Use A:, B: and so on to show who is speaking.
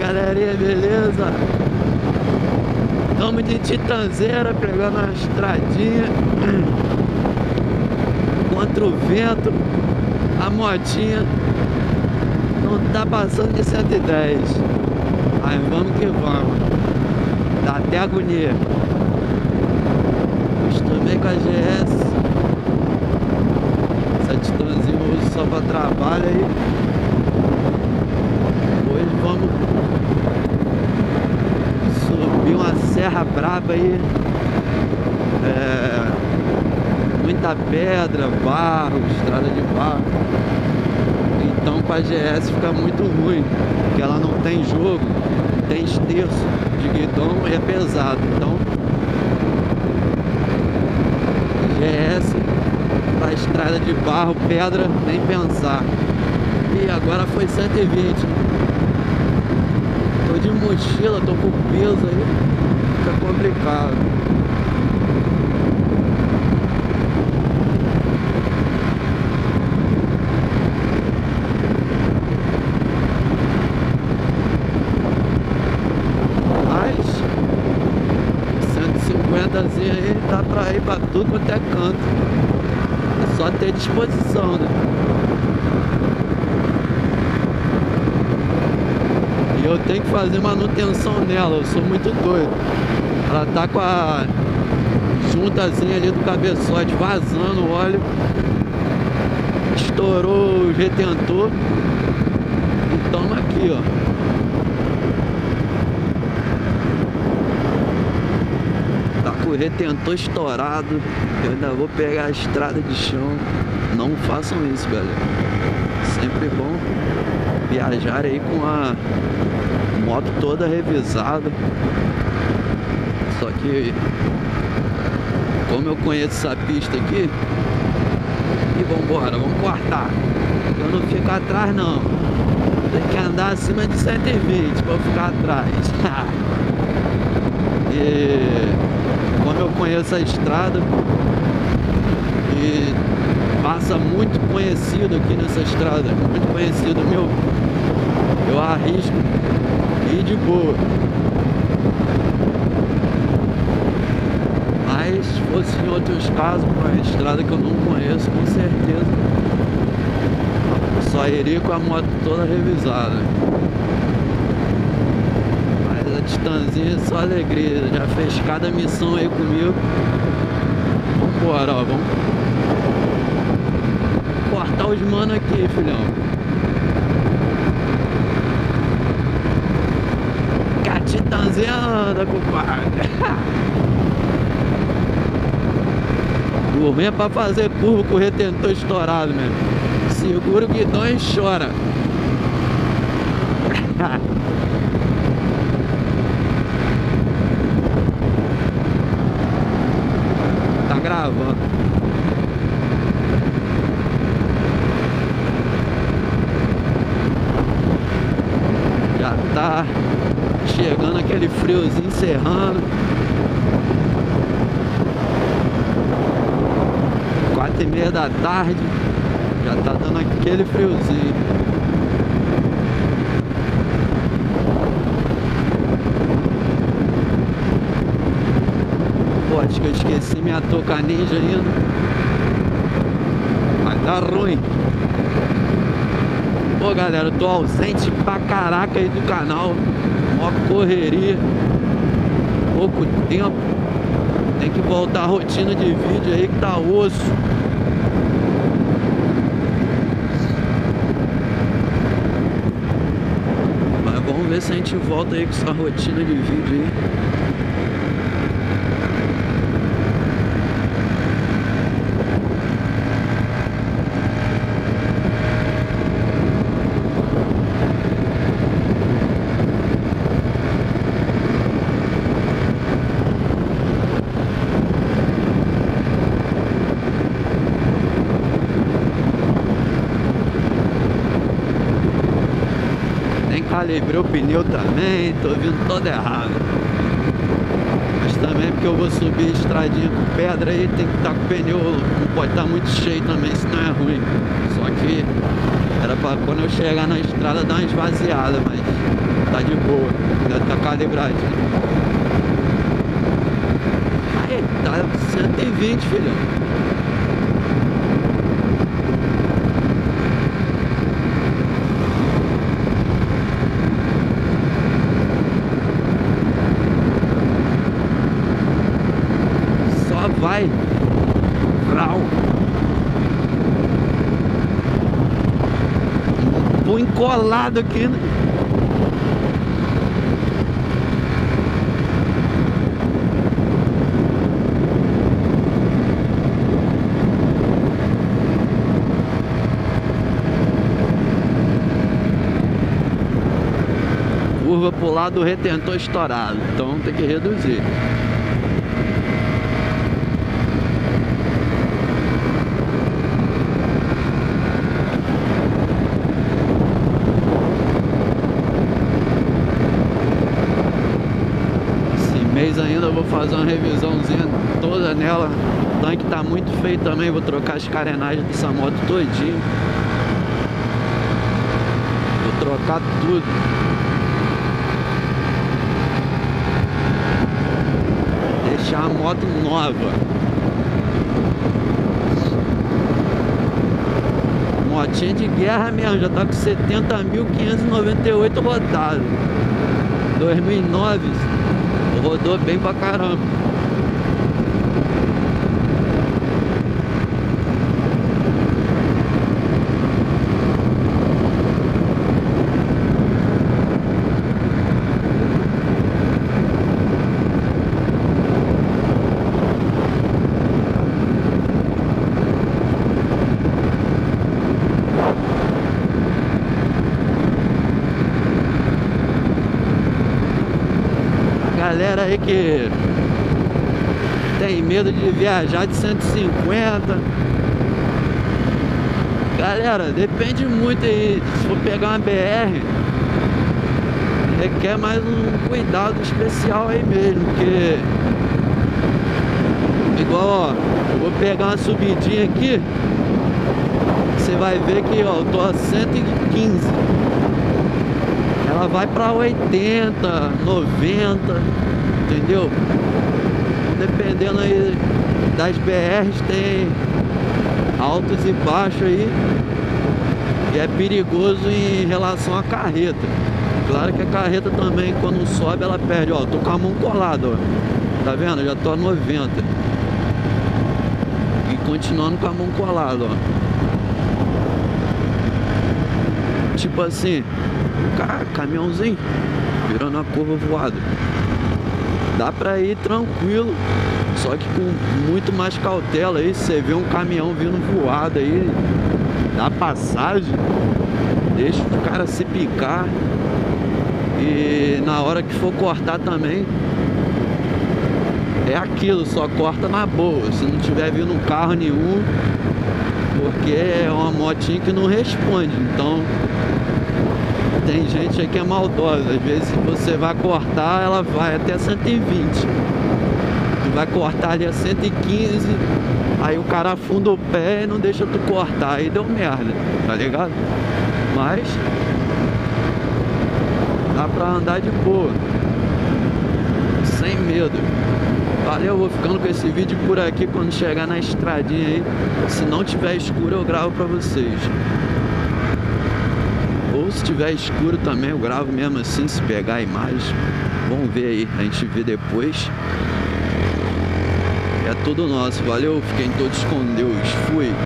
A: galerinha, beleza? Estamos de Titanzeira, pegando uma estradinha contra o vento. A motinha não tá passando de 110. Mas vamos que vamos. Dá até agonia. Acostumei com a GS. Essa Titanzinha eu uso só pra trabalho aí. Hoje vamos subir uma serra braba aí. Muita pedra, barro, estrada de barro. Então com a GS fica muito ruim, porque ela não tem jogo, tem esterço de guidão e é pesado. Então GS pra estrada de barro, pedra, nem pensar. E agora foi 120. Tô de mochila, tô com peso aí, fica complicado. Aí dá pra ir pra tudo quanto é canto. É só ter disposição, né? E eu tenho que fazer manutenção nela, eu sou muito doido. Ela tá com a juntazinha ali do cabeçote vazando o óleo. Estourou o retentor. E toma aqui, ó. O retentor estourado. Eu ainda vou pegar a estrada de chão. Não façam isso, galera. Sempre bom viajar aí com a moto toda revisada. Só que como eu conheço essa pista aqui, e vambora, vamos cortar. Eu não fico atrás não. Tem que andar acima de 120 pra eu ficar atrás. E como eu conheço a estrada e passa muito conhecido aqui nessa estrada, muito conhecido meu, eu arrisco ir de boa. Mas se fosse em outros casos, uma estrada que eu não conheço, com certeza só iria com a moto toda revisada. Titanzinha, só alegria, já fez cada missão aí comigo. Vambora, ó, vamos cortar os manos aqui, filhão. Que a Titanzinha anda, compadre. O ruim é pra fazer curva com o retentor estourado mesmo. Segura o guidão e chora. Gravando. Já tá chegando aquele friozinho encerrando. 4h30 da tarde. Já tá dando aquele friozinho. Acho que eu esqueci minha touca ninja ainda. Vai dar ruim. Pô, galera, eu tô ausente pra caraca aí do canal. Mó correria. Pouco tempo. Tem que voltar a rotina de vídeo aí que tá osso. Mas vamos ver se a gente volta aí com essa rotina de vídeo aí. Calibrei o pneu também, tô vindo todo errado. Mas também porque eu vou subir estradinha com pedra aí, tem que estar com o pneu, não pode estar muito cheio também, senão é ruim. Só que era pra quando eu chegar na estrada dar uma esvaziada, mas Tá de boa, ainda tá calibradinho. Aí, tá 120, filhão. Só vai. Vrau. Põe colado aqui, né? Curva pro lado do retentor estourado, então tem que reduzir. Mês ainda eu vou fazer uma revisãozinha toda nela. O tanque tá muito feio também, vou trocar as carenagens dessa moto todinho. Vou trocar tudo. Deixar a moto nova. Motinha de guerra mesmo, já tá com 70.598 rodados. 2009. Rodou bem pra caramba. Galera aí que tem medo de viajar de 150. Galera, depende muito aí. Se for pegar uma BR, requer mais um cuidado especial aí mesmo, porque igual, ó, eu vou pegar uma subidinha aqui, você vai ver que, ó, eu tô a 115. Ela vai pra 80, 90, entendeu? Dependendo aí das BRs, tem altos e baixos aí. E é perigoso em relação à carreta. Claro que a carreta também, quando sobe, ela perde. Ó, tô com a mão colada, ó. Tá vendo? Eu já tô a 90. E continuando com a mão colada, ó. Tipo assim, caminhãozinho virando a curva voada. Dá pra ir tranquilo, só que com muito mais cautela aí. Se você vê um caminhão vindo voado aí, dá passagem, deixa o cara se picar. E na hora que for cortar também, é aquilo, só corta na boa. Se não tiver vindo carro nenhum, porque é uma motinha que não responde. Então tem gente aí que é maldosa. Às vezes você vai cortar, ela vai até 120. Tu vai cortar ali a 115, aí o cara afunda o pé e não deixa tu cortar. Aí deu merda, tá ligado? Mas dá pra andar de boa, sem medo. Valeu, vou ficando com esse vídeo por aqui. Quando chegar na estradinha aí, se não tiver escuro, eu gravo pra vocês. Ou se tiver escuro também eu gravo mesmo assim, se pegar a imagem. Vamos ver aí, a gente vê depois. É tudo nosso, valeu, fiquem todos com Deus, fui.